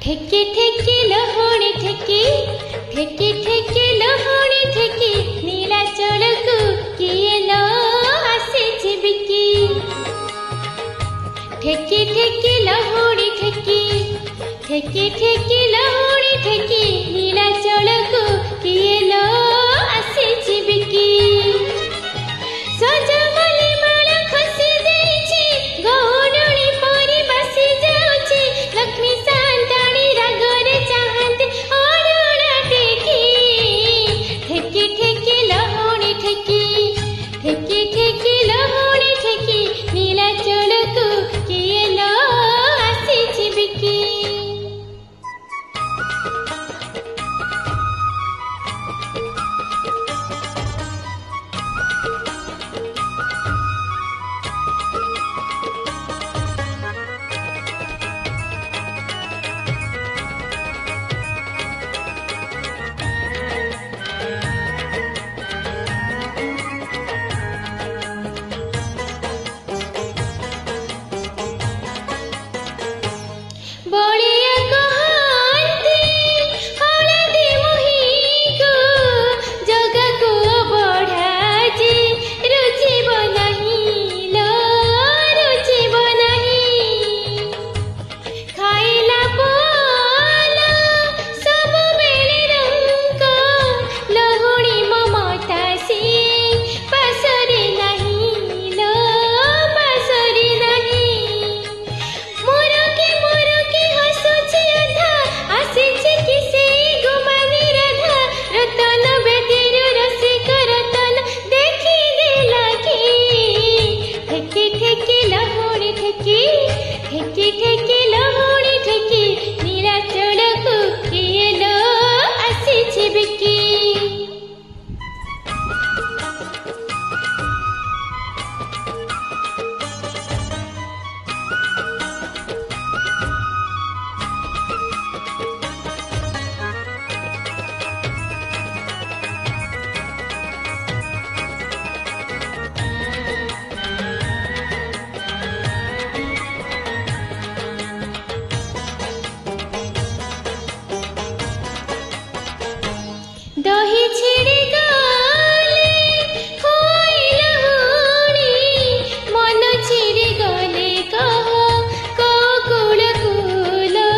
ठेकी ठेकी लहड़ी ठेकी ठेकी ठेकी लहड़ी ठेकी नीलाचल को किए लो आसी बिकी ठेकी ठेकी लहड़ी ठेकी ठेकी ठेकी लहड़ी ठेकी नीलाचल को किए लो आसी बिकी सजमली माल खसी जाइछि गौडणी परी बसी जाउछि लक्ष्मी सांताणी रागरे चाहते अरुणा टेकी ठेकी ठेकी लहड़ी ठेकी ठेकी ठेकी लहड़ी ठेकी नीलाचल को किए लो आसी बिकी बलिया कहती हलदी मोहीको जगको बढ़ाजी रुचिब नहीं लो रुचिब नहीं खाइला पाला सब बेले रंग लहुणी ममता से पासरे नहीं लो पासरे नहीं मोर के हसुछि अधा आसिछि किसे गुमानी राधा रतन बेटीर रसिक रतन देखी देला की ठेकी ठेकी लहड़ी ठेकी ठेकी ठेकी लहड़ी ठेकी नीलाचल को किए लो आसिछि बिकी दही छिड़ी गले खोई लहुड़ी मन छिड़ी गले कह कोकुल कुलो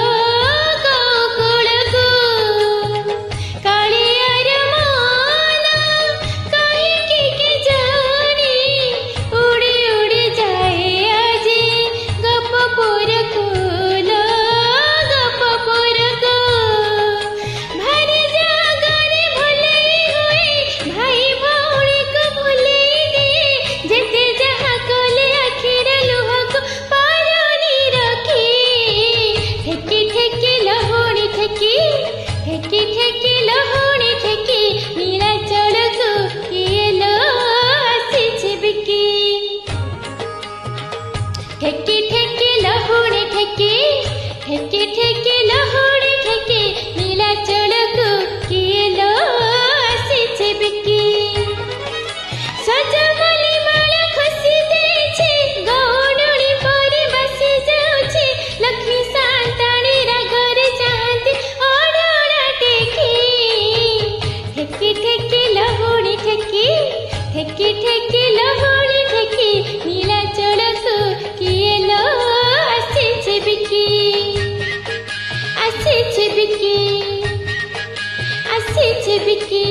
कोकुल को कालियार माला कहीं के जानी उड़ी उड़ी जाए आजी गपपुर कुलो गपपुर को भारी जागरे भले हुए भाई भौणी को भूले दिए जेते जहाँ कोले आखिर लुह को पारनी रखी ठेकी ठेकी लहड़ी ठेकी ठेकी ठेकी लहड़ी ठेकी नीलाचल को किए लो आसी बिकी ठेकी ठेकी लहड़ी ठेकी ठेकी ठेकी लहड़ी ठेकी नीलाचल को किए लो आसी बिकी सजमली माल खसी जाइछि गौडणी परी बसी जाउछि लक्ष्मी सांताणी रागरे चाहते अरुणा टेकी ठेकी ठेकी लहड़ी ठेकी ठेकी ठेकी लहड़ी ठेकी नीलाचल को किए लो आसी बिकी आसी बिकी आसी बिकी